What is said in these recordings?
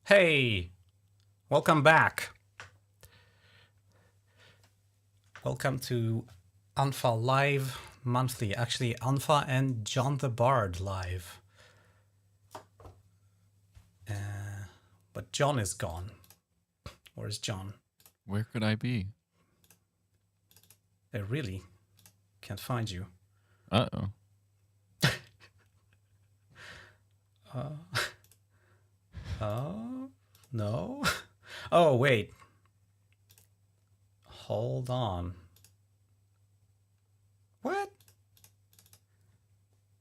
Hey, welcome back. Welcome to unfa Live Monthly. Actually, unfa and John the Bard live. But John is gone. Where's John? Where could I be? I really can't find you. Uh-oh. No. Oh, wait. Hold on. What?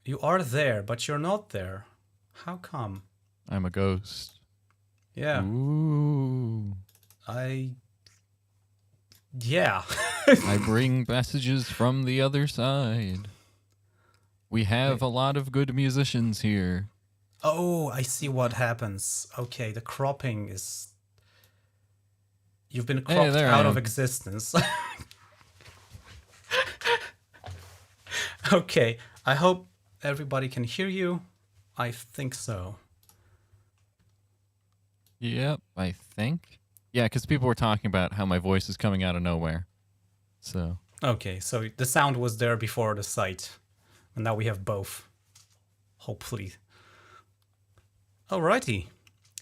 You are there, but you're not there. How come? I'm a ghost. Yeah. Ooh. Yeah. I bring messages from the other side. We have a lot of good musicians here. Oh, I see what happens. Okay, the cropping is... You've been cropped out of existence. Okay, I hope everybody can hear you. I think so. Yep, I think. Yeah, because people were talking about how my voice is coming out of nowhere. So. Okay, so the sound was there before the sight. And now we have both. Hopefully. Alrighty.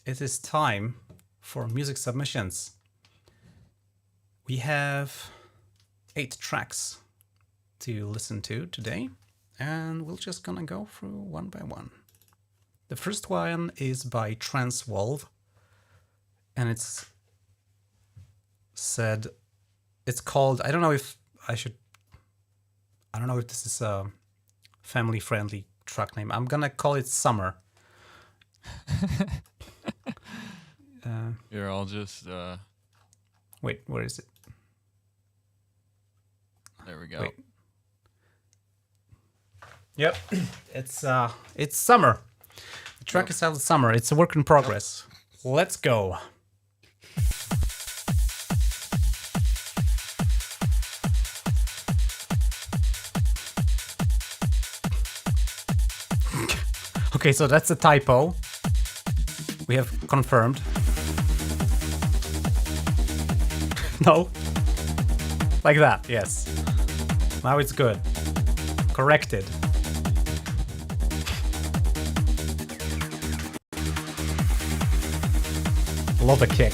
It is time for music submissions. We have 8 tracks to listen to today. And we're just gonna go through one by one. The first one is by Trancewolve. And it's called, I don't know if this is a family friendly track name. I'm gonna call it Summer. You're all just Wait, where is it? There we go. Wait. Yep. It's Summer. The track is titled Summer. It's a work in progress. Let's go. Okay, so that's a typo. We have confirmed. No. Like that, yes. Now it's good. Corrected. Love a kick.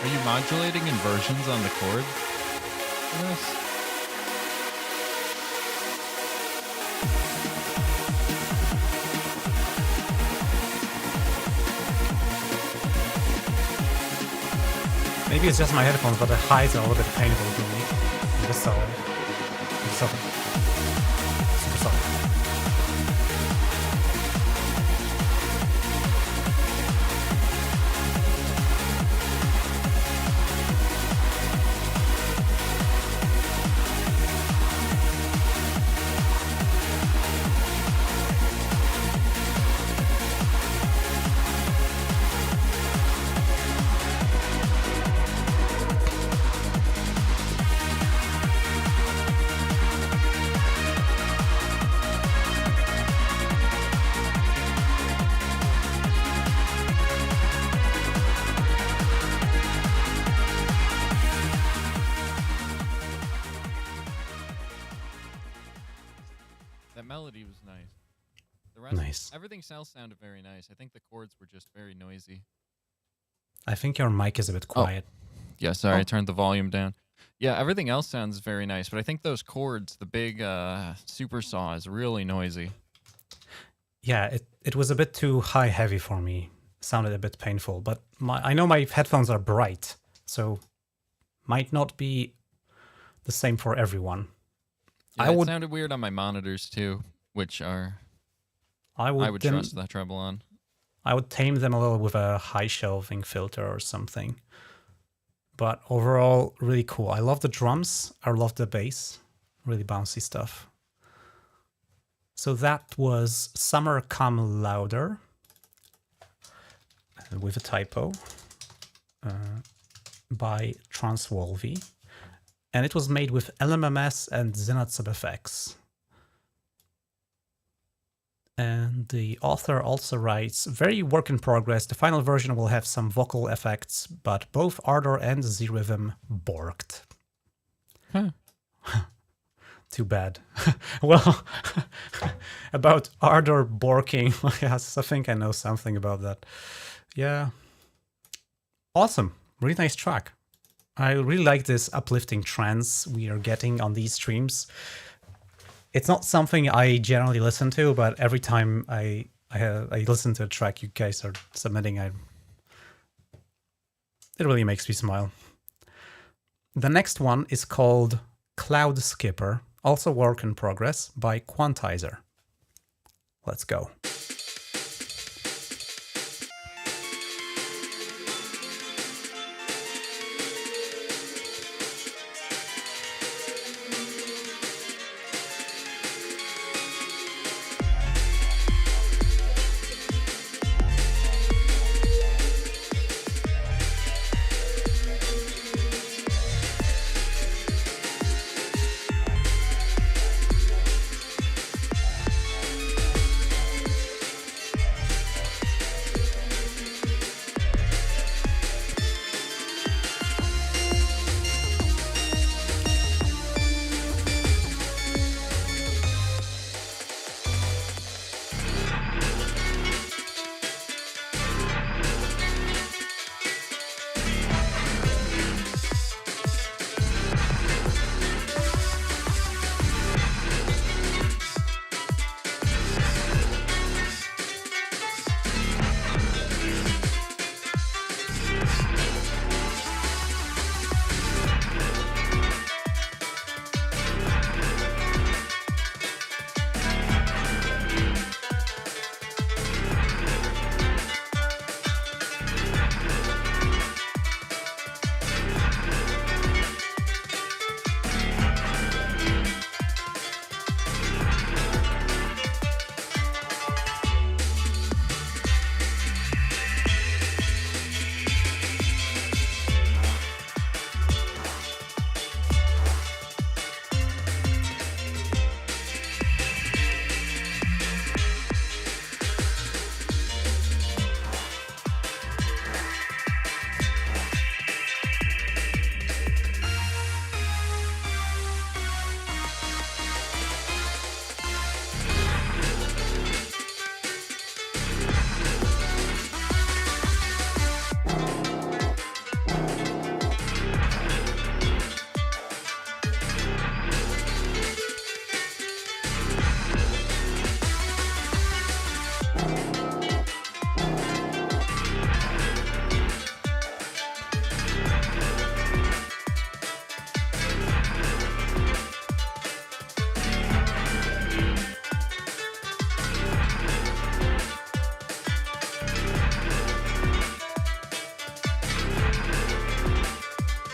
Are you modulating inversions on the chord? Yes. Maybe it's just my headphones, but the highs are a little bit painful to me. Just so. Super soft. everything else sounded very nice. I think the chords were just very noisy. I think your mic is a bit quiet. Yeah, sorry, I turned the volume down. Yeah, everything else sounds very nice, but I think those chords, the big super saw, is really noisy. Yeah, it was a bit too high-heavy for me. Sounded a bit painful, but I know my headphones are bright, so might not be the same for everyone. Yeah, it sounded weird on my monitors too, which are I would trust that treble on. I would tame them a little with a high shelving filter or something. But overall, really cool. I love the drums. I love the bass. Really bouncy stuff. So that was Summer Come Louder, with a typo, by Trancewolve. And it was made with LMMS and ZenotSubFX. And the author also writes, very work in progress. The final version will have some vocal effects, but both Ardor and Z-Rhythm borked. Huh. Too bad. Well, about Ardor borking, yes, I think I know something about that. Yeah. Awesome. Really nice track. I really like this uplifting trance we are getting on these streams. It's not something I generally listen to, but every time I listen to a track you guys are submitting, it really makes me smile. The next one is called Cloudskipper, also work in progress, by Quantizer. Let's go.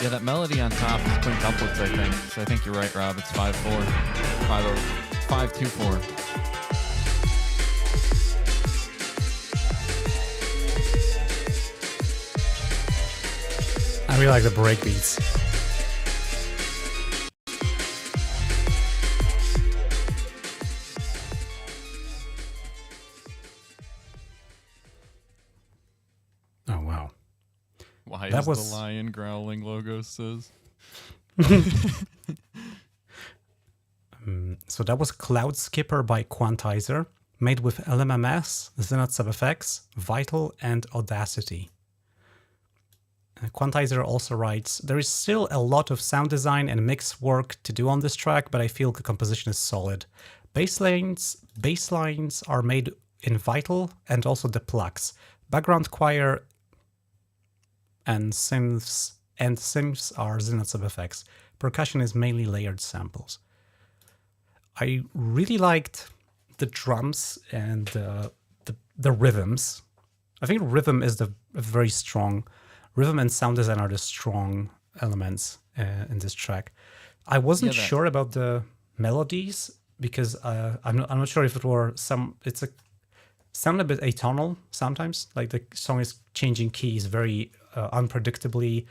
Yeah, that melody on top is quintuplets, I think. So I think you're right, Rob. It's 5-4. 5-2-4. I really like the break beats. Oh, wow. Why is the lion growling, Logos says? So that was Cloudskipper by Quantizer, made with LMMS, Zenith SubFX, Vital, and Audacity. Quantizer also writes, there is still a lot of sound design and mix work to do on this track, but I feel the composition is solid. Bass lines are made in Vital and also the plugs. Background choir and synths are Zenith SubFX. Percussion is mainly layered samples. I really liked the drums and the rhythms. I think rhythm is very strong. Rhythm and sound design are the strong elements in this track. I wasn't sure about the melodies because I'm not sure if it were sound a bit atonal sometimes. Like the song is changing keys very unpredictably.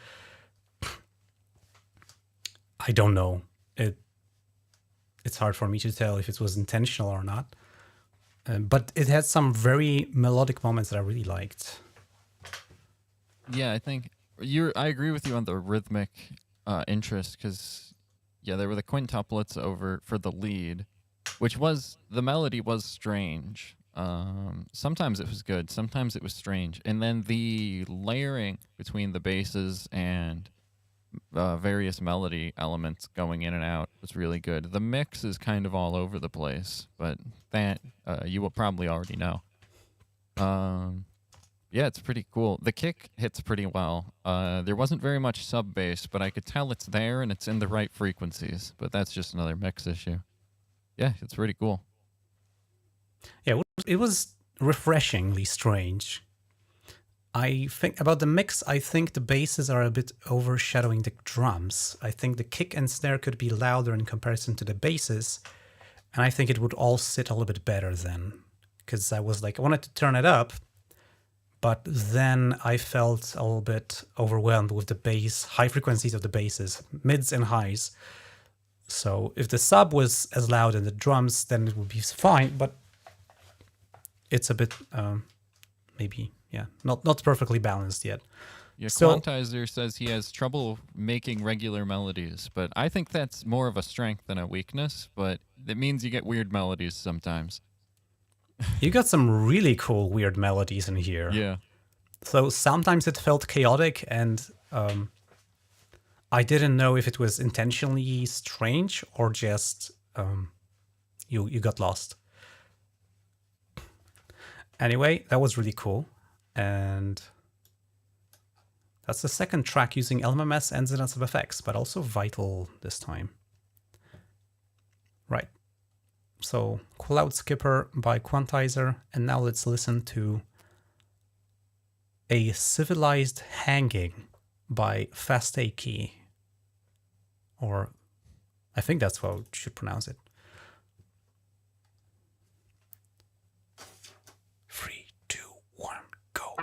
I don't know. It's hard for me to tell if it was intentional or not. But it had some very melodic moments that I really liked. Yeah, I think I agree with you on the rhythmic interest because, yeah, there were the quintuplets over for the lead, which the melody was strange. Sometimes it was good, sometimes it was strange. And then the layering between the basses and various melody elements going in and out was really good. The mix is kind of all over the place, but that you will probably already know. Yeah, it's pretty cool. The kick hits pretty well. There wasn't very much sub bass, but I could tell it's there and it's in the right frequencies. But that's just another mix issue. Yeah, it's pretty cool. Yeah, it was refreshingly strange. I think about the mix, I think the basses are a bit overshadowing the drums. I think the kick and snare could be louder in comparison to the basses, and I think it would all sit a little bit better then. Because I was like, I wanted to turn it up, but then I felt a little bit overwhelmed with the bass, high frequencies of the basses, mids and highs. So if the sub was as loud as the drums, then it would be fine, but it's a bit, maybe... yeah, not perfectly balanced yet. Yeah, Quantizer says he has trouble making regular melodies, but I think that's more of a strength than a weakness, but it means you get weird melodies sometimes. You got some really cool weird melodies in here. Yeah. So sometimes it felt chaotic, and I didn't know if it was intentionally strange or just you got lost. Anyway, that was really cool. And that's the second track using LMMS and Zenith SubFX, but also Vital this time. Right. So Cloudskipper by Quantizer, and now let's listen to a civilized hanging by Fastachee. Or I think that's how you should pronounce it. 3, 2, 1, go.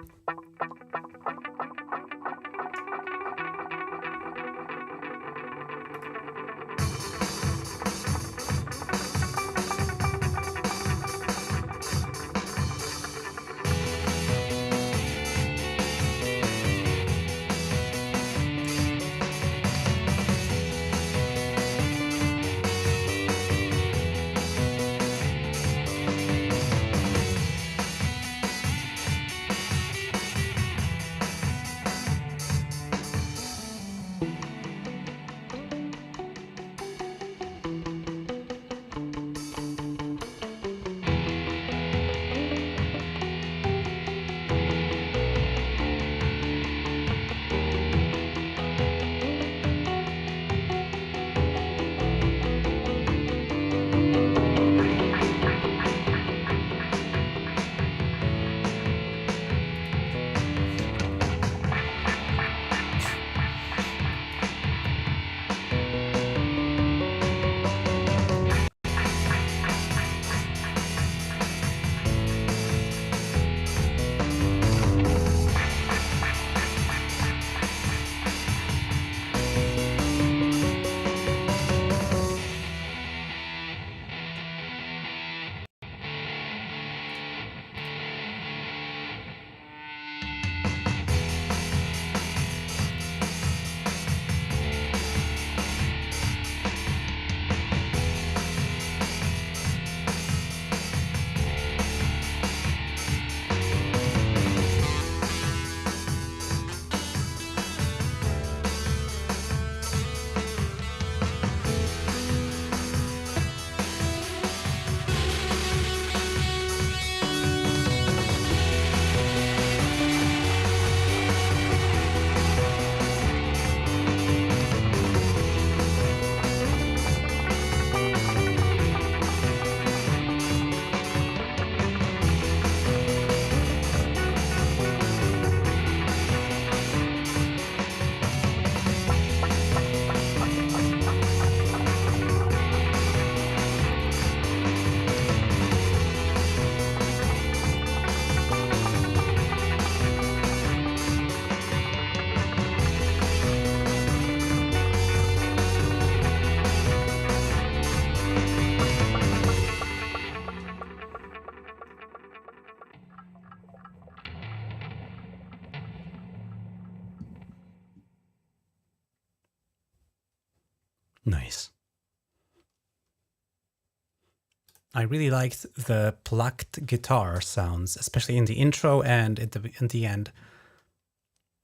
Nice. I really liked the plucked guitar sounds, especially in the intro and in the end.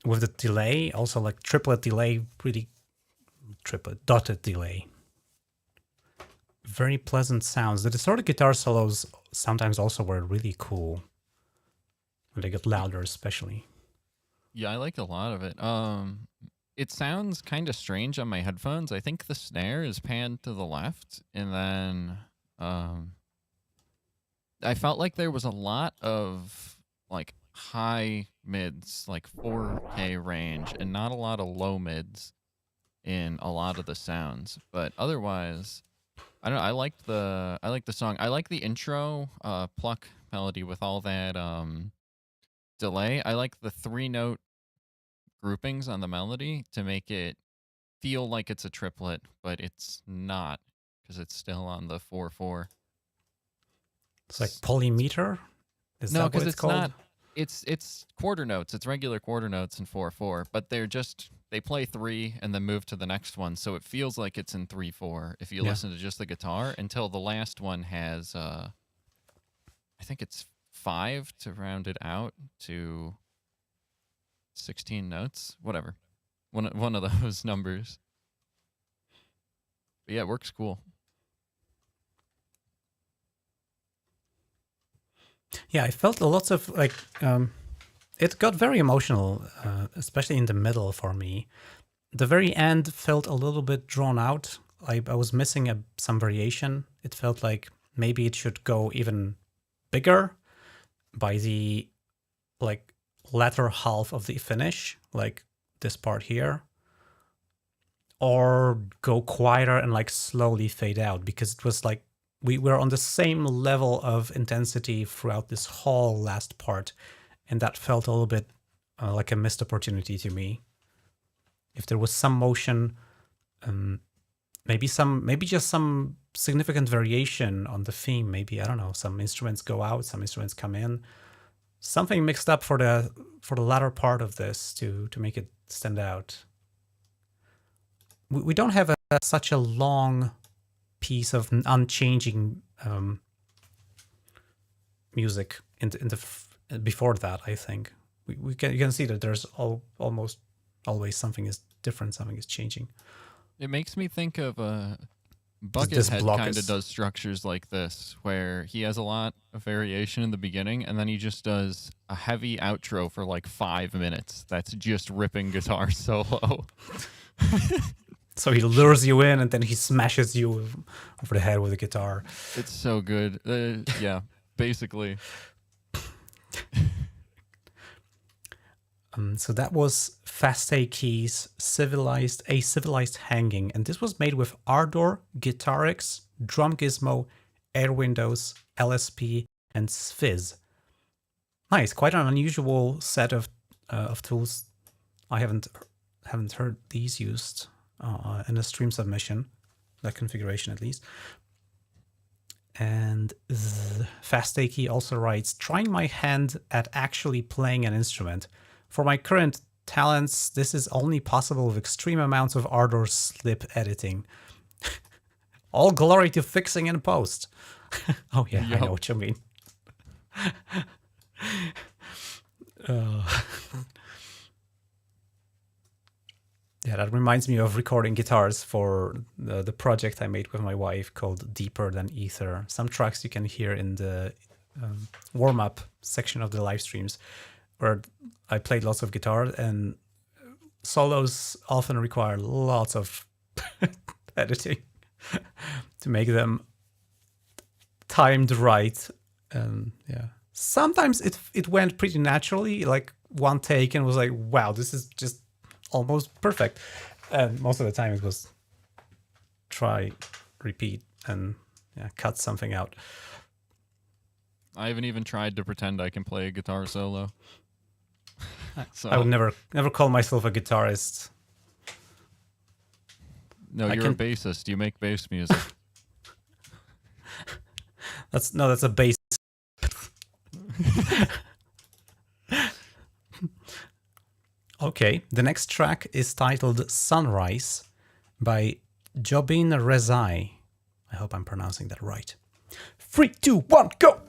With the delay, also like triplet delay, really triplet, dotted delay. Very pleasant sounds. The distorted guitar solos sometimes also were really cool. When they get louder especially. Yeah, I liked a lot of it. It sounds kind of strange on my headphones. I think the snare is panned to the left, and then I felt like there was a lot of like high mids, like 4K range, and not a lot of low mids in a lot of the sounds. But otherwise, I don't know, I like the song. I like the intro pluck melody with all that delay. I like the 3-note groupings on the melody to make it feel like it's a triplet, but it's not because it's still on the 4/4. It's like polymeter? Is No, that because what it's called? not. It's quarter notes. It's regular quarter notes in 4/4, but they play 3 and then move to the next one, so it feels like it's in 3/4 if you listen to just the guitar until the last one has I think it's 5 to round it out to 16 notes, whatever. One of those numbers. But yeah, it works cool. Yeah, I felt lots of like, it got very emotional, especially in the middle for me. The very end felt a little bit drawn out. I was missing some variation. It felt like maybe it should go even bigger by the like latter half of the finish, like this part here, or go quieter and like slowly fade out, because it was like we were on the same level of intensity throughout this whole last part, and that felt a little bit like a missed opportunity to me. If there was some motion, maybe just some significant variation on the theme, maybe, I don't know, some instruments go out, some instruments come in, something mixed up for the latter part of this to make it stand out. We don't have such a long piece of unchanging music in the before that. I think you can see that there's almost always something is different, something is changing. It makes me think of Buckethead kind of does structures like this, where he has a lot of variation in the beginning, and then he just does a heavy outro for like 5 minutes. That's just ripping guitar solo. So he lures you in, and then he smashes you over the head with a guitar. It's so good. Yeah, basically. So that was Fastachee's civilized hanging, and this was made with Ardor, Guitarix, Drum Gizmo, Air Windows, LSP, and Sviz. Nice, quite an unusual set of tools. I haven't heard these used in a stream submission, that configuration at least. And Fastachee also writes, trying my hand at actually playing an instrument. For my current talents, this is only possible with extreme amounts of Ardor slip editing. All glory to fixing in post. Oh yeah, yep. I know what you mean. Yeah, that reminds me of recording guitars for the project I made with my wife called Deeper Than Ether. Some tracks you can hear in the warm-up section of the live streams, where I played lots of guitar, and solos often require lots of editing to make them timed right. And yeah, sometimes it went pretty naturally, like one take and was like, wow, this is just almost perfect. And most of the time it was try, repeat, and yeah, cut something out. I haven't even tried to pretend I can play a guitar solo. So. I would never call myself a guitarist. No, you're a bassist. You make bass music. That's a bass. Okay, the next track is titled Sunrise by Jobin Rezai. I hope I'm pronouncing that right. 3, 2, 1, go!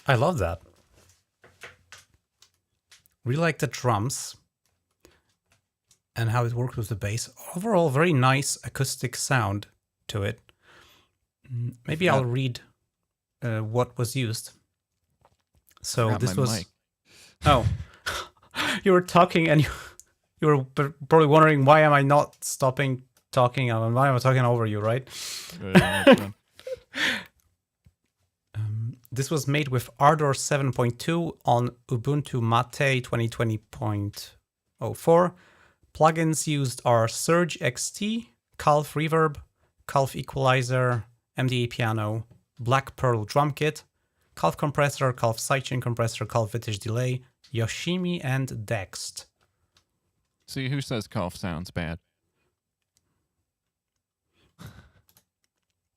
I love that. Really like the drums and how it works with the bass. Overall, very nice acoustic sound to it. Maybe I'll read what was used. So this was... Mic. Oh, you were talking and you were probably wondering why am I not stopping talking and why am I talking over you, right? This was made with Ardor 7.2 on Ubuntu Mate 2020.04. Plugins used are Surge XT, Calf Reverb, Calf Equalizer, MDA Piano, Black Pearl Drum Kit, Calf Compressor, Calf Sidechain Compressor, Calf Vintage Delay, Yoshimi, and Dext. See, who says Calf sounds bad?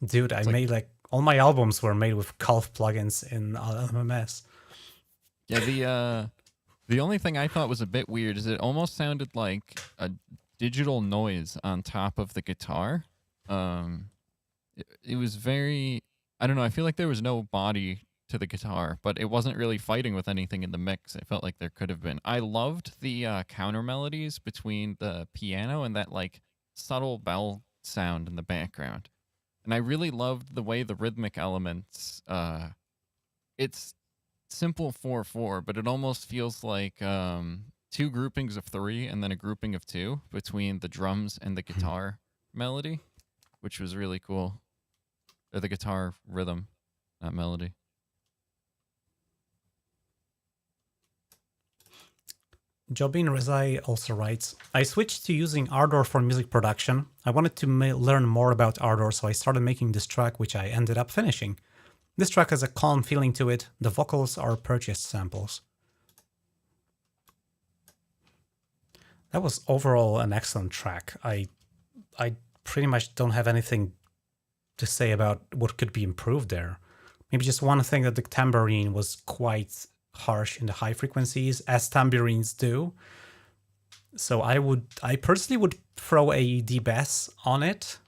Dude, I made like all my albums were made with Calf plugins in LMMS. Yeah, the only thing I thought was a bit weird is it almost sounded like a digital noise on top of the guitar. It was very, I don't know, I feel like there was no body to the guitar, but it wasn't really fighting with anything in the mix. It felt like there could have been. I loved the counter melodies between the piano and that like subtle bell sound in the background. And I really loved the way the rhythmic elements, it's simple 4/4, but it almost feels like 2 groupings of 3 and then a grouping of 2 between the drums and the guitar melody, which was really cool. Or the guitar rhythm, not melody. Jobin Rezai also writes, I switched to using Ardor for music production. I wanted to learn more about Ardor, so I started making this track, which I ended up finishing. This track has a calm feeling to it. The vocals are purchased samples. That was overall an excellent track. I pretty much don't have anything to say about what could be improved there. Maybe just one thing, that the tambourine was quite harsh in the high frequencies, as tambourines do. So I personally would throw a D-Bass on it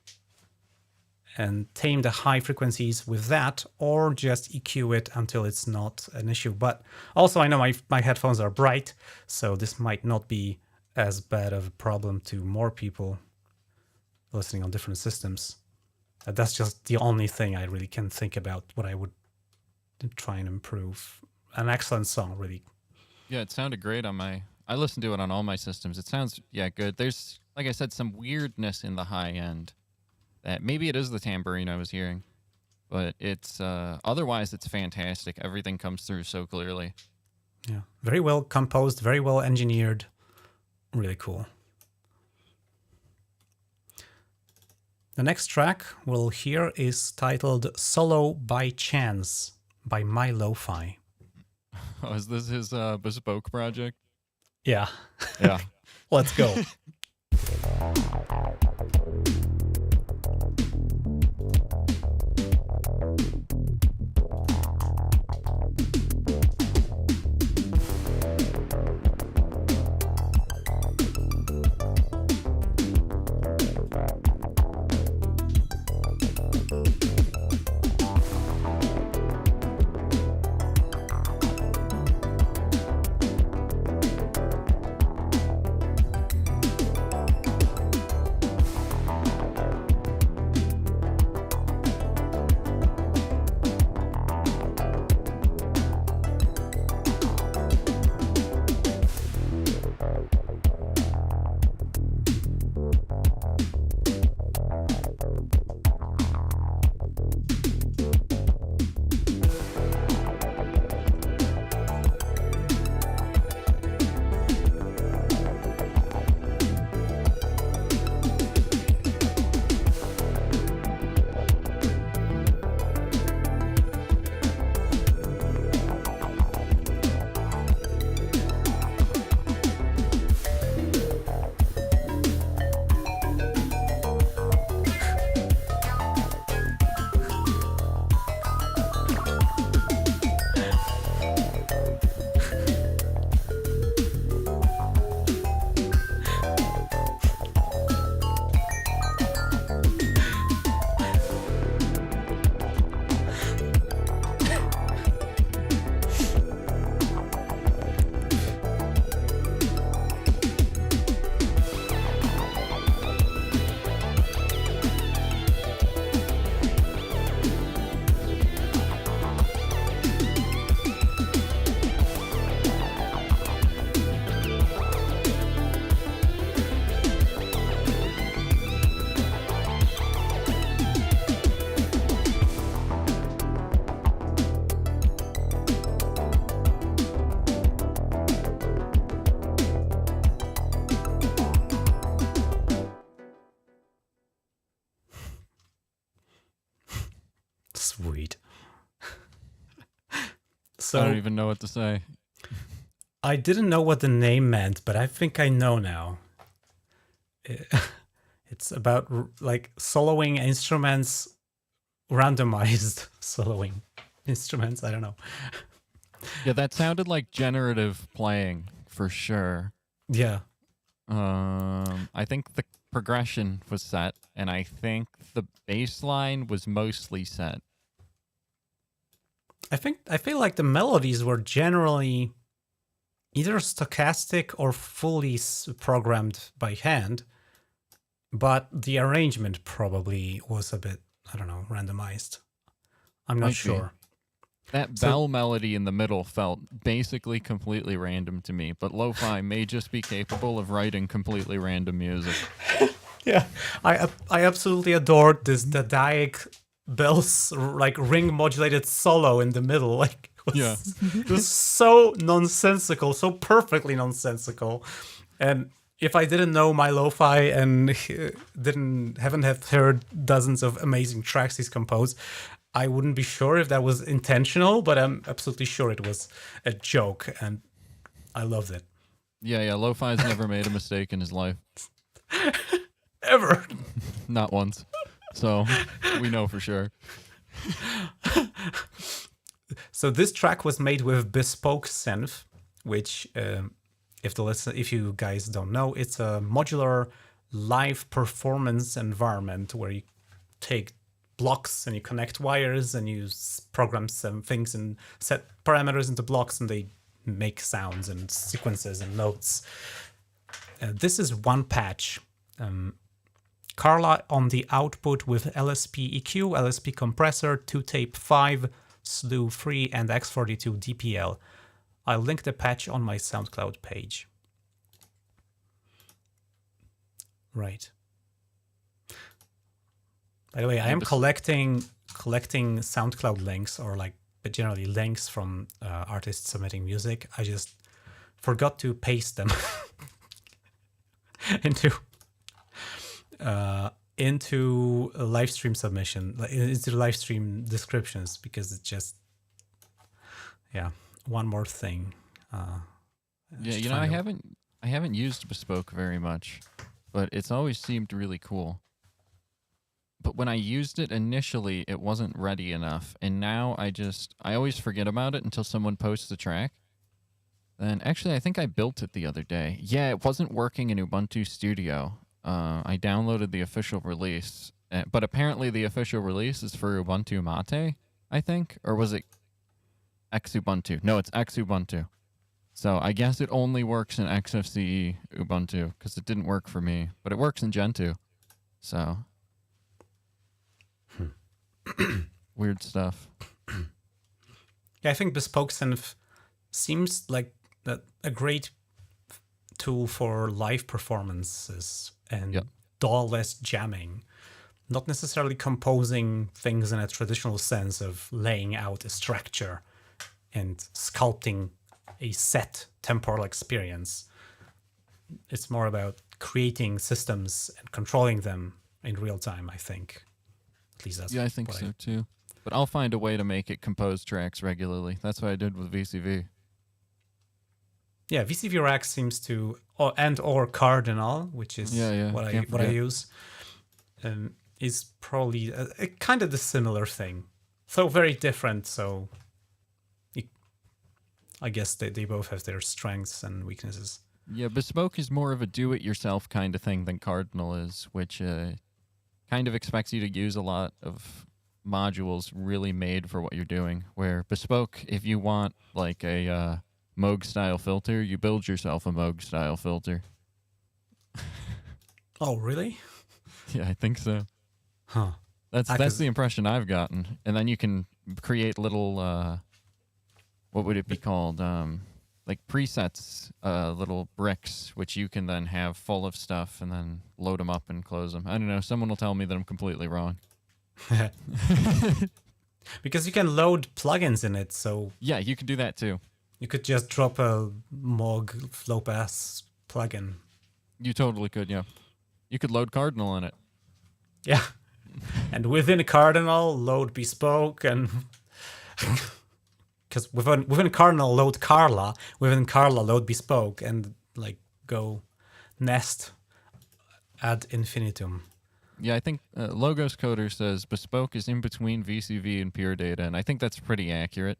and tame the high frequencies with that, or just EQ it until it's not an issue. But also I know my headphones are bright, so this might not be as bad of a problem to more people listening on different systems. That's just the only thing I really can think about what I would try and improve. An excellent song, really. Yeah, it sounded great on my... I listened to it on all my systems. It sounds, yeah, good. There's, like I said, some weirdness in the high end. That maybe it is the tambourine I was hearing. But it's... otherwise, it's fantastic. Everything comes through so clearly. Yeah, very well composed, very well engineered. Really cool. The next track we'll hear is titled Solo by Chance by MyLoFy. Oh, is this his bespoke project? Yeah. Yeah. Let's go. Sweet. So I don't even know what to say. I didn't know what the name meant, but I think I know now. It's about like soloing instruments, randomized soloing instruments. I don't know. Yeah, that sounded like generative playing for sure. Yeah. I think the progression was set, and I think the bass line was mostly set. I feel like the melodies were generally either stochastic or fully programmed by hand, but the arrangement probably was a bit, I don't know, randomized. I'm not sure. That bell melody in the middle felt basically completely random to me, but lo-fi may just be capable of writing completely random music. Yeah, I absolutely adored this Dadaik bells like ring modulated solo in the middle. Like it was so nonsensical, so perfectly nonsensical. And if I didn't know MyLoFy and haven't have heard dozens of amazing tracks he's composed, I wouldn't be sure if that was intentional, but I'm absolutely sure it was a joke, and I loved it. Yeah, Lo-Fi's never made a mistake in his life. Ever. Not once. So we know for sure. So this track was made with Bespoke Synth, which, if you guys don't know, it's a modular live performance environment where you take blocks and you connect wires and you program some things and set parameters into blocks, and they make sounds and sequences and notes. This is one patch. Carla on the output with LSP EQ, LSP compressor, 2-tape 5, slew 3, and X42 DPL. I'll link the patch on my SoundCloud page. Right. By the way, I am collecting SoundCloud links, or like, but generally links from artists submitting music. I just forgot to paste them into a live stream submission, into live stream descriptions, because it's just, one more thing. I haven't used Bespoke very much, but it's always seemed really cool. But when I used it initially, it wasn't ready enough, and now I always forget about it until someone posts the track. And actually, I think I built it the other day. Yeah, it wasn't working in Ubuntu Studio. I downloaded the official release, but apparently the official release is for Ubuntu Mate, I think, or was it Xubuntu? No, it's Xubuntu. So I guess it only works in XFCE Ubuntu, because it didn't work for me, but it works in Gentoo. So weird stuff. Yeah, I think Bespoke Synth seems like a great tool for live performances and DAW-less jamming. Not necessarily composing things in a traditional sense of laying out a structure and sculpting a set temporal experience. It's more about creating systems and controlling them in real time, I think. At least that's I think so too. But I'll find a way to make it compose tracks regularly. That's what I did with VCV. Yeah, VCV Rack seems to, or Cardinal, which is what I use, is probably a kind of the similar thing. So very different. So I guess they both have their strengths and weaknesses. Yeah, Bespoke is more of a do-it-yourself kind of thing than Cardinal is, which kind of expects you to use a lot of modules really made for what you're doing. Where Bespoke, if you want like a Moog-style filter, you build yourself a Moog-style filter. Oh, really? Yeah, I think so. Huh. That's the impression I've gotten. And then you can create little, what would it be called? Like presets, little bricks, which you can then have full of stuff and then load them up and close them. I don't know. Someone will tell me that I'm completely wrong. Because you can load plugins in it, so... Yeah, you can do that too. You could just drop a Moog Flowpass plugin. You totally could, yeah. You could load Cardinal in it. Yeah. And within Cardinal, load Bespoke, and... Because within Cardinal, load Carla. Within Carla, load Bespoke, and like go nest ad infinitum. Yeah, I think LogosCoder says Bespoke is in between VCV and Pure Data, and I think that's pretty accurate.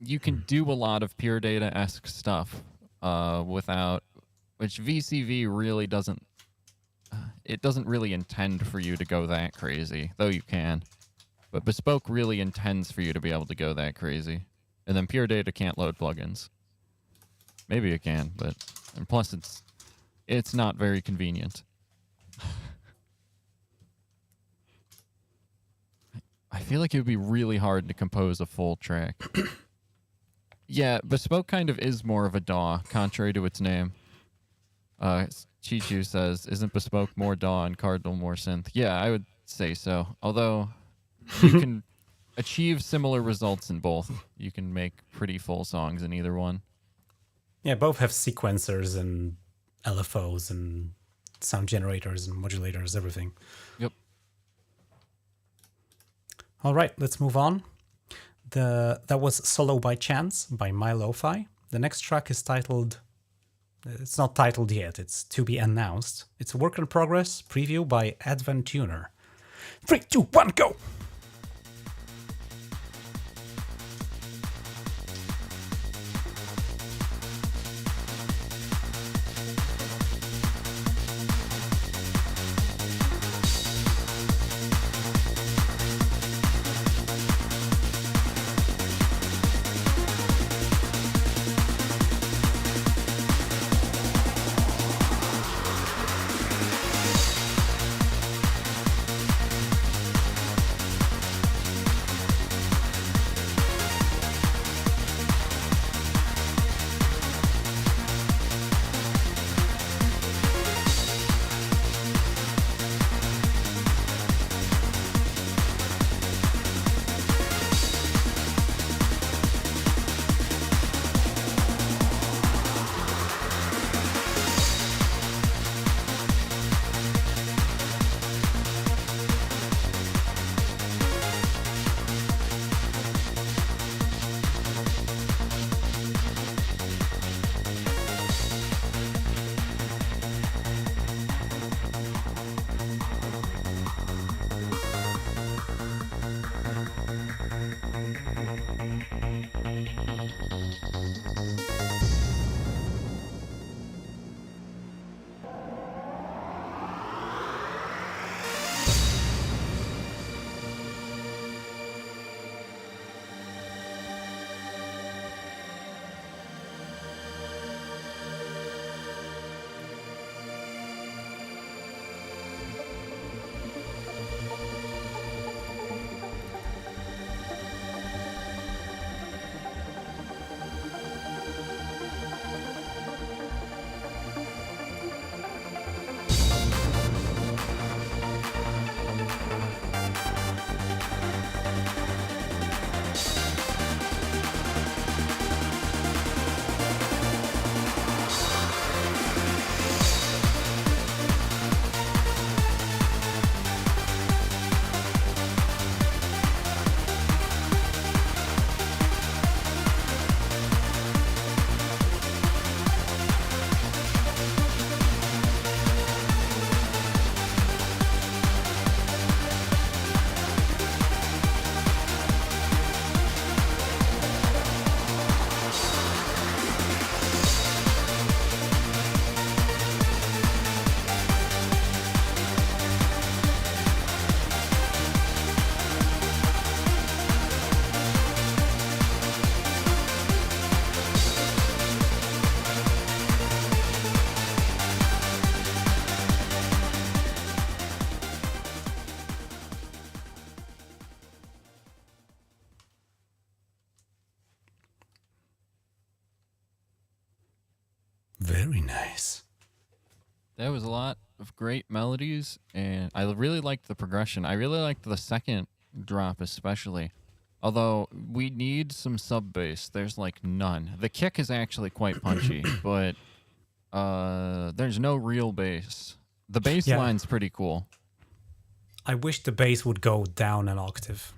You can do a lot of Pure Data-esque stuff without, which VCV really doesn't. It doesn't really intend for you to go that crazy, though you can. But Bespoke really intends for you to be able to go that crazy, and then Pure Data can't load plugins. Maybe it can, but and plus it's not very convenient. I feel like it would be really hard to compose a full track. Yeah, Bespoke kind of is more of a DAW, contrary to its name. Chichu says, isn't Bespoke more DAW and Cardinal more synth? Yeah, I would say so. Although you can achieve similar results in both. You can make pretty full songs in either one. Yeah, both have sequencers and LFOs and sound generators and modulators, everything. Yep. All right, let's move on. That was Solo by Chance by MyLoFy. The next track is titled... It's not titled yet, it's to be announced. It's a work in progress preview by Adventuner. 3, 2, 1, go! Very nice. That was a lot of great melodies, and I really liked the progression. I really liked the second drop especially. Although we need some sub bass. There's like none. The kick is actually quite punchy, but there's no real bass. The bass line's pretty cool. I wish the bass would go down an octave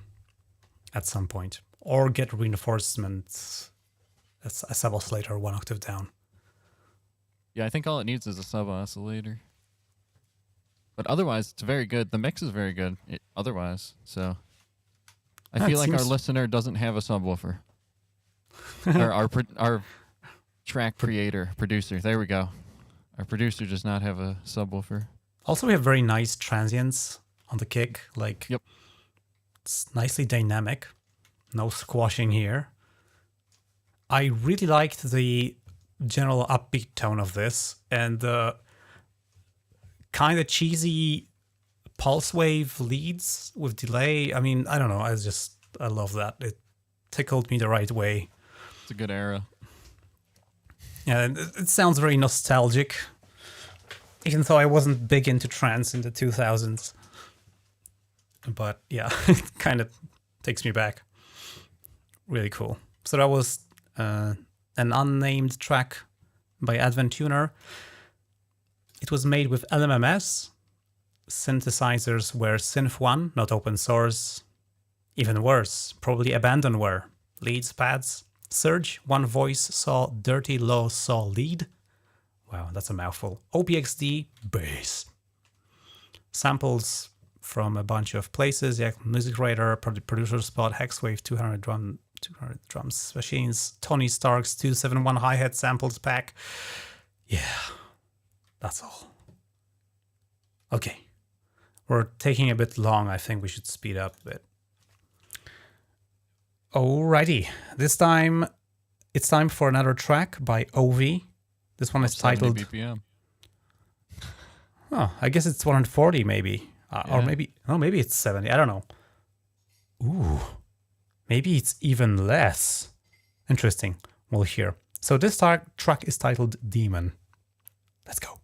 at some point, or get reinforcements as a sub oscillator 1 octave down. Yeah, I think all it needs is a sub oscillator. But otherwise, it's very good. The mix is very good otherwise. So I feel like our listener doesn't have a subwoofer. Or our track producer. There we go. Our producer does not have a subwoofer. Also, we have very nice transients on the kick. Like, yep. It's nicely dynamic. No squashing here. I really liked the general upbeat tone of this, and the kind of cheesy pulse wave leads with delay. I mean, I don't know. I love that. It tickled me the right way. It's a good era. Yeah, it sounds very nostalgic. even though I wasn't big into trance in the 2000s. But yeah, it kind of takes me back. Really cool. So that was an unnamed track by Adventuner. It was made with LMMS. Synthesizers were Synth1, not open source. Even worse, probably abandonware. Leads, pads. Surge, one voice, saw, dirty, low, saw, lead. Wow, that's a mouthful. OPXD, bass. Samples from a bunch of places, yeah, Music Radar, Producer Spot, Hexwave, 200 drums machines, Tony Stark's 271 hi-hat samples pack. Yeah, that's all. Okay, we're taking a bit long. I think we should speed up a bit. Alrighty, this time it's time for another track by Ovi. This one is titled... BPM. Oh, I guess it's 140 maybe. Or maybe, oh, maybe it's 70. I don't know. Ooh, maybe it's even less. Interesting. We'll hear. So this track is titled Daemon. Let's go.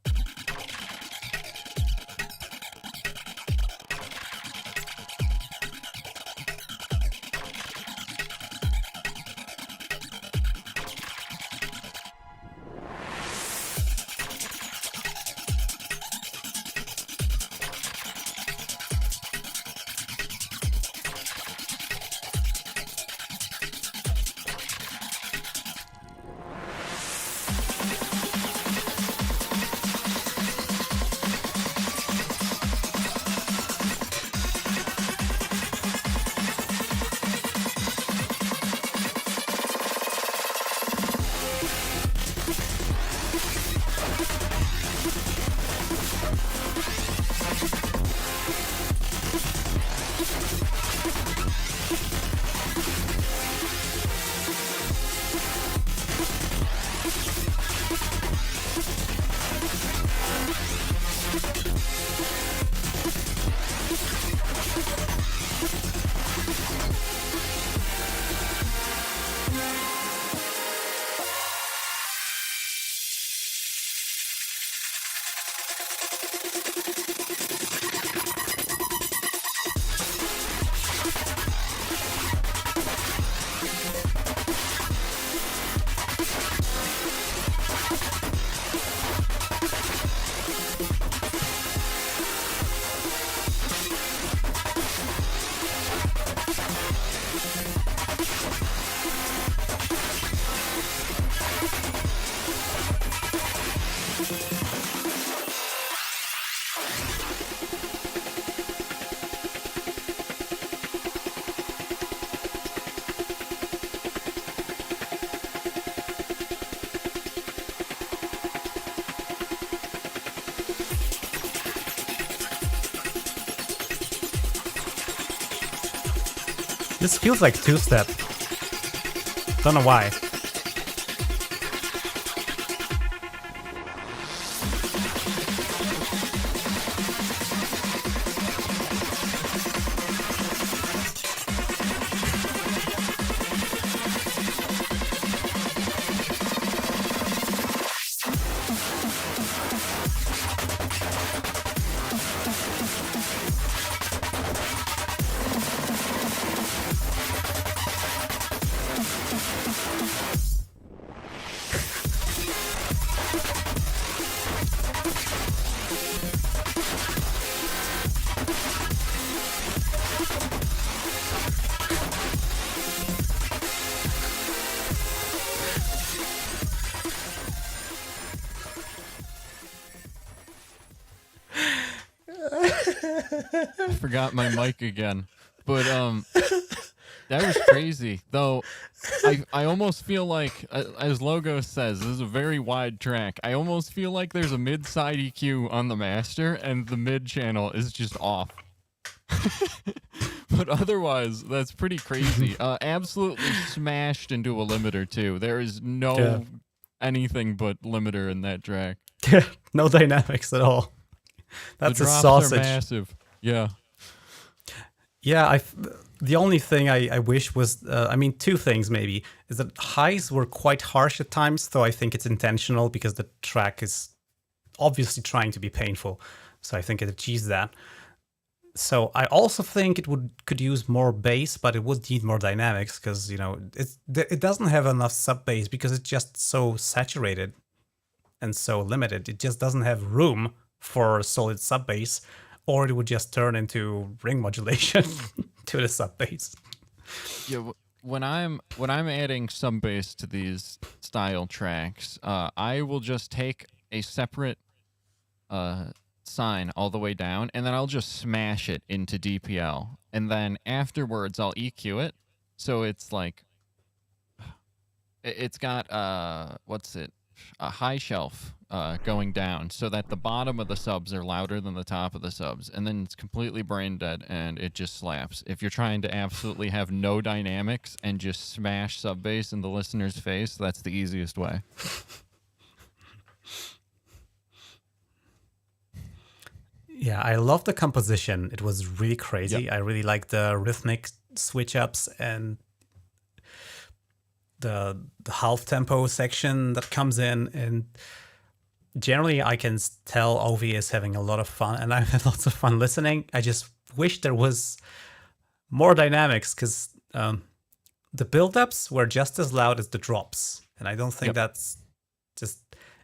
This feels like two-step. Don't know why. I forgot my mic again. But that was crazy. Though I almost feel like, as Logos says, this is a very wide track. I almost feel like there's a mid-side EQ on the master and the mid channel is just off. But otherwise, that's pretty crazy. Absolutely smashed into a limiter too. There is no anything but limiter in that track. No dynamics at all. That's the a drops sausage. Are massive. Yeah. Yeah, the only thing I wish was, I mean, two things maybe, is that highs were quite harsh at times, though I think it's intentional because the track is obviously trying to be painful. So I think it achieves that. So I also think it could use more bass, but it would need more dynamics because, you know, it doesn't have enough sub bass because it's just so saturated and so limited. It just doesn't have room for solid sub bass, or it would just turn into ring modulation to the sub bass. Yeah, when I'm adding sub bass to these style tracks, I will just take a separate sine all the way down, and then I'll just smash it into DPL, and then afterwards I'll EQ it, so it's like it's got a high shelf going down, so that the bottom of the subs are louder than the top of the subs, and then it's completely brain dead and it just slaps. If you're trying to absolutely have no dynamics and just smash sub bass in the listener's face, that's the easiest way. Yeah, I love the composition. It was really crazy. Yep. I really like the rhythmic switch ups and the half tempo section that comes in. And generally, I can tell Ovi is having a lot of fun, and I've had lots of fun listening. I just wish there was more dynamics because the build-ups were just as loud as the drops, and I don't think that's just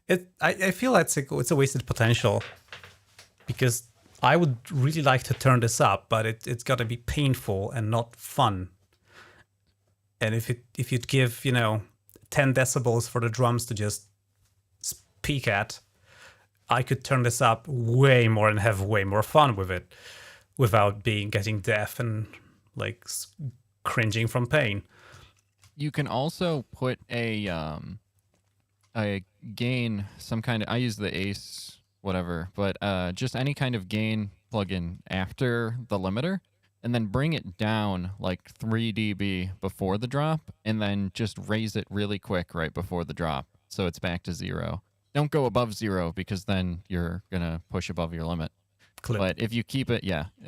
it. I feel it's a wasted potential. Because I would really like to turn this up, but it's got to be painful and not fun. And if you'd give, 10 decibels for the drums to just peak at, I could turn this up way more and have way more fun with it without getting deaf and like cringing from pain. You can also put a gain, some kind of, I use the Ace whatever, but just any kind of gain plugin after the limiter, and then bring it down like 3 dB before the drop, and then just raise it really quick right before the drop, so it's back to 0. Don't go above 0 because then you're gonna push above your limit. Clip. But if you keep it,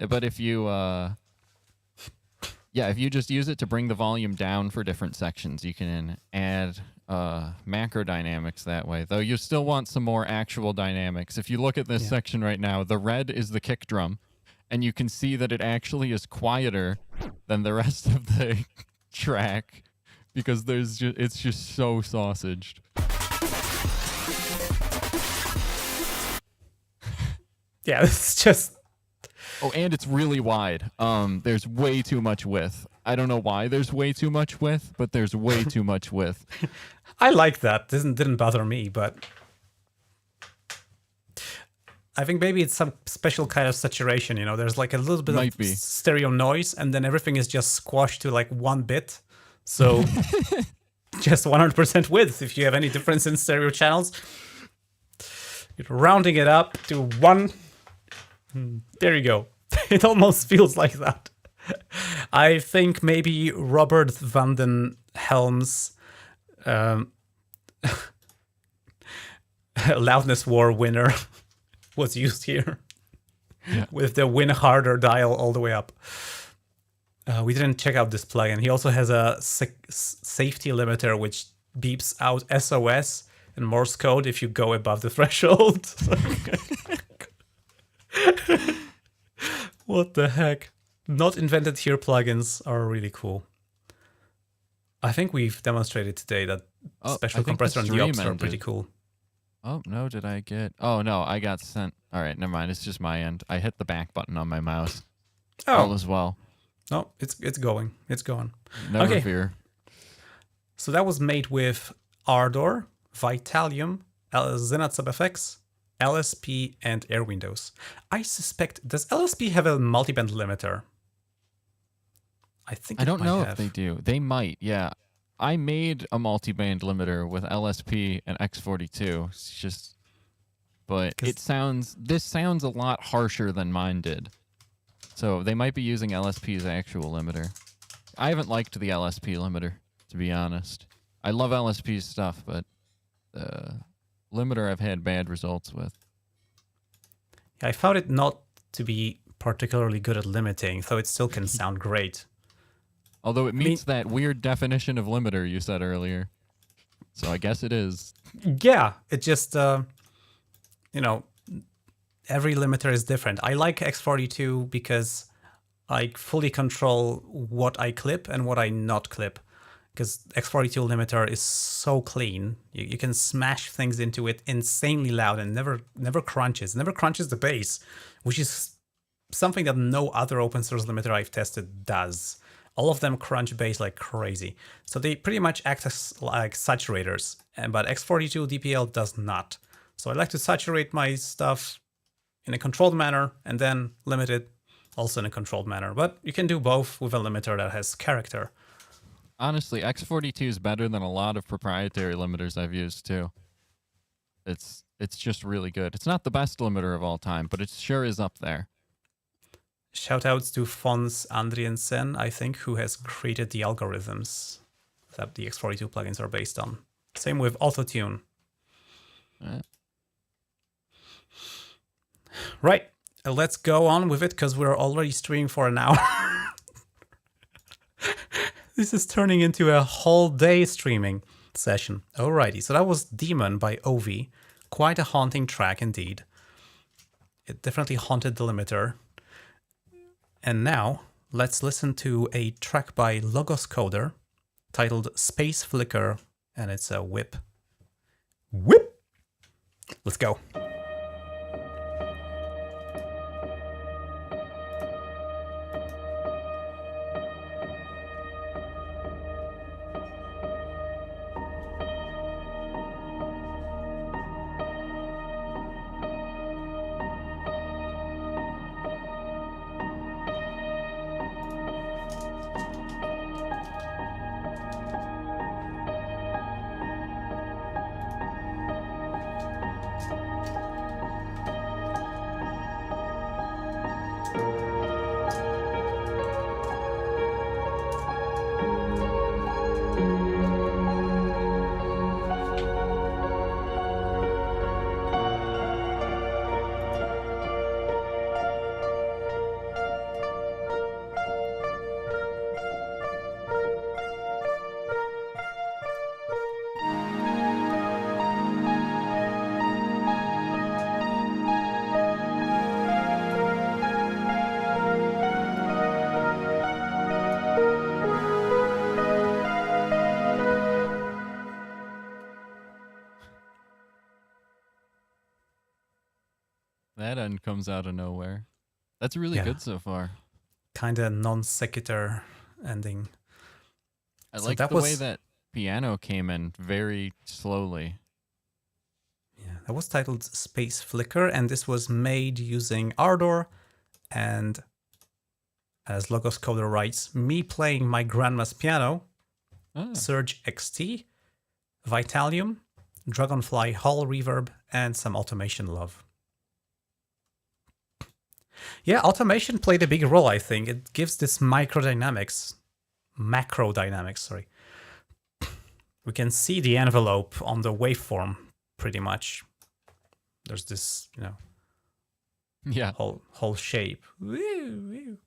but if you if you just use it to bring the volume down for different sections, you can add macro dynamics that way, though you still want some more actual dynamics. If you look at this section right now, the red is the kick drum, and you can see that it actually is quieter than the rest of the track because it's just so sausaged. Yeah, it's just... Oh, and it's really wide. There's way too much width. I don't know why there's way too much width, but there's way too much width. I like that. Didn't bother me, but I think maybe it's some special kind of saturation. There's like a little bit of stereo noise, and then everything is just squashed to like 1 bit. So just 100% width. If you have any difference in stereo channels, you're rounding it up to 1. There you go. It almost feels like that. I think maybe Robert van den Helm's loudness war winner was used here with the win harder dial all the way up. We didn't check out this plugin. He also has a safety limiter which beeps out SOS in Morse code if you go above the threshold. What the heck? Not invented here plugins are really cool. I think we've demonstrated today that special compressor and the ops are pretty cool. Oh, no, did I get... Oh, no, I got sent. All right, never mind. It's just my end. I hit the back button on my mouse. Oh. All as well. No, it's going. It's going. Never fear. So that was made with Ardor, Vitalium, Zenat SubFX, LSP, and Air Windows. I suspect... Does LSP have a multiband limiter? I don't know if they do. They might, yeah. I made a multi-band limiter with LSP and X42. It's just, but this sounds a lot harsher than mine did. So they might be using LSP's actual limiter. I haven't liked the LSP limiter, to be honest. I love LSP's stuff, but limiter I've had bad results with. I found it not to be particularly good at limiting, so it still can sound great. Although it meets that weird definition of limiter you said earlier. So I guess it is. Yeah, it just... you know, every limiter is different. I like X42 because I fully control what I clip and what I not clip. Because X42 limiter is so clean. You can smash things into it insanely loud and never crunches. Never crunches the bass, which is something that no other open source limiter I've tested does. All of them crunch bass like crazy. So they pretty much act as like saturators, but X42 DPL does not. So I like to saturate my stuff in a controlled manner and then limit it also in a controlled manner. But you can do both with a limiter that has character. Honestly, X42 is better than a lot of proprietary limiters I've used too. It's just really good. It's not the best limiter of all time, but it sure is up there. Shoutouts to Fons Andriensen, I think, who has created the algorithms that the X42 plugins are based on. Same with Autotune. Right, let's go on with it because we're already streaming for an hour. This is turning into a whole day streaming session. Alrighty, so that was Daemon by Ovi. Quite a haunting track indeed. It definitely haunted the limiter. And now, let's listen to a track by LogosCoder titled SpaceFlicker, and it's a whip. Whip! Let's go. That end comes out of nowhere. That's really good so far. Kind of non sequitur ending. I like the way that piano came in very slowly. Yeah, that was titled SpaceFlicker, and this was made using Ardor, and as LogosCoder writes, me playing my grandma's piano, Surge XT, Vitalium, Dragonfly Hall Reverb, and some automation love. Yeah, automation played a big role, I think. It gives this macrodynamics. We can see the envelope on the waveform pretty much. There's this, whole shape. Woo, woo.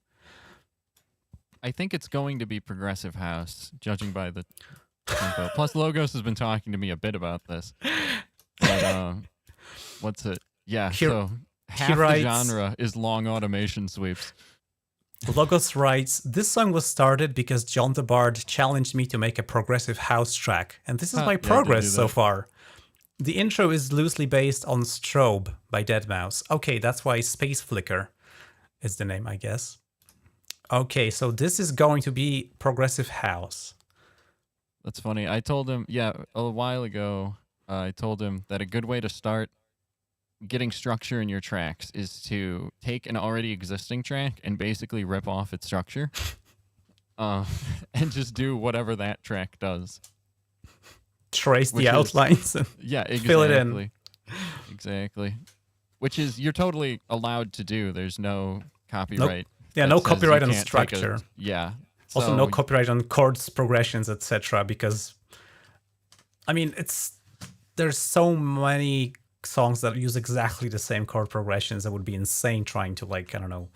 I think it's going to be progressive house, judging by the tempo. Plus, Logos has been talking to me a bit about this. But, what's it? Yeah, so half the genre is long automation sweeps. Logos writes, this song was started because John the Bard challenged me to make a progressive house track, and this is my progress so far. The intro is loosely based on Strobe by Deadmau5. Okay, that's why SpaceFlicker is the name, I guess. Okay, so this is going to be progressive house. That's funny. I told him, a while ago, I told him that a good way to start getting structure in your tracks is to take an already existing track and basically rip off its structure and just do whatever that track does. Trace the outlines and fill it in. Exactly. Which is, you're totally allowed to do. There's no copyright. Nope. Yeah, no copyright on structure. Also no copyright on chords, progressions, etc. Because, I mean, there's so many songs that use exactly the same chord progressions that would be insane trying to,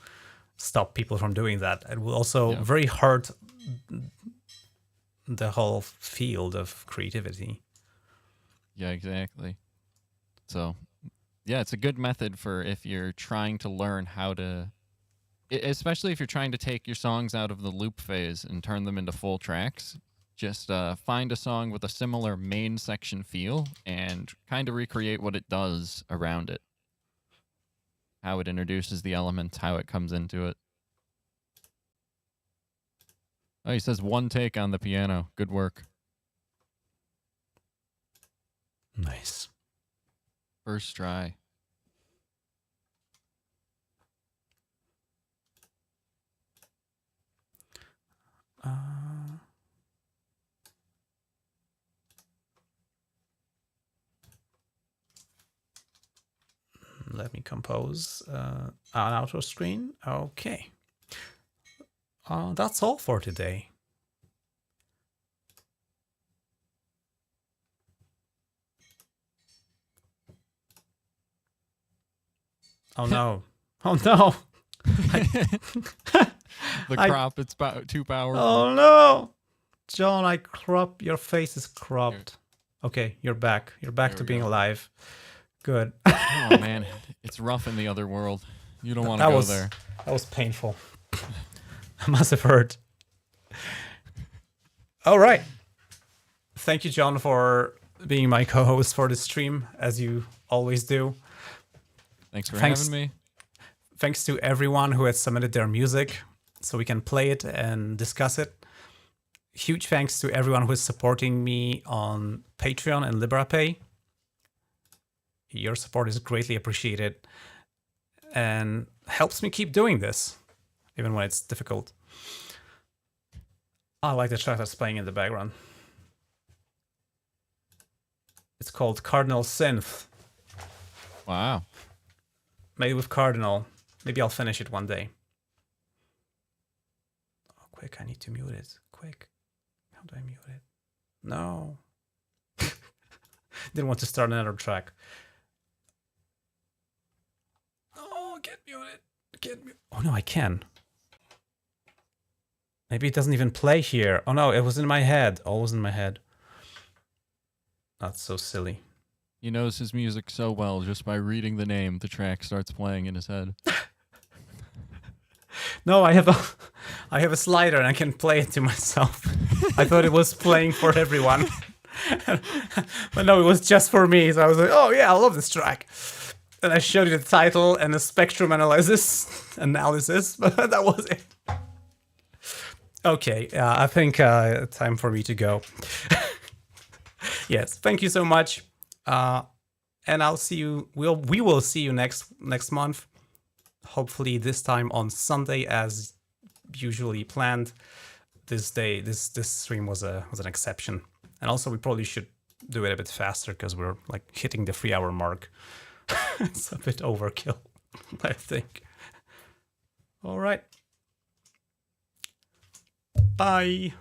stop people from doing that. It will also very hurt the whole field of creativity. Yeah, exactly. So, yeah, it's a good method for if you're trying to learn how to, especially if you're trying to take your songs out of the loop phase and turn them into full tracks. Just find a song with a similar main section feel and kind of recreate what it does around it. How it introduces the elements, how it comes into it. Oh, he says 1 take on the piano. Good work. Nice. First try. Let me compose an outro screen. Okay. That's all for today. Oh no. Oh no. The crop, it's too powerful. Oh no. John, your face is cropped. Okay, you're back. You're back to being alive. Good. Oh man, it's rough in the other world. You don't want to go there. That was painful. I must have hurt. All right. Thank you, John, for being my co-host for this stream, as you always do. Thanks for having me. Thanks to everyone who has submitted their music so we can play it and discuss it. Huge thanks to everyone who is supporting me on Patreon and LiberaPay. Your support is greatly appreciated and helps me keep doing this, even when it's difficult. I like the track that's playing in the background. It's called Cardinal Synth. Wow. Made with Cardinal. Maybe I'll finish it one day. Oh, quick, I need to mute it. Quick. How do I mute it? No. Didn't want to start another track. Oh, get muted. Get muted. Oh, no, I can. Maybe it doesn't even play here. Oh, no, it was in my head. Always in my head. That's so silly. He knows his music so well just by reading the name, the track starts playing in his head. No, I have a slider and I can play it to myself. I thought it was playing for everyone. But no, it was just for me. So I was like, oh yeah, I love this track. And I showed you the title and the spectrum analysis, but that was it. Okay, I think time for me to go. Yes, thank you so much. And I'll see you. We will see you next month. Hopefully this time on Sunday, as usually planned. This stream was an exception, and also we probably should do it a bit faster because we're like hitting the 3-hour mark. It's a bit overkill, I think. All right. Bye.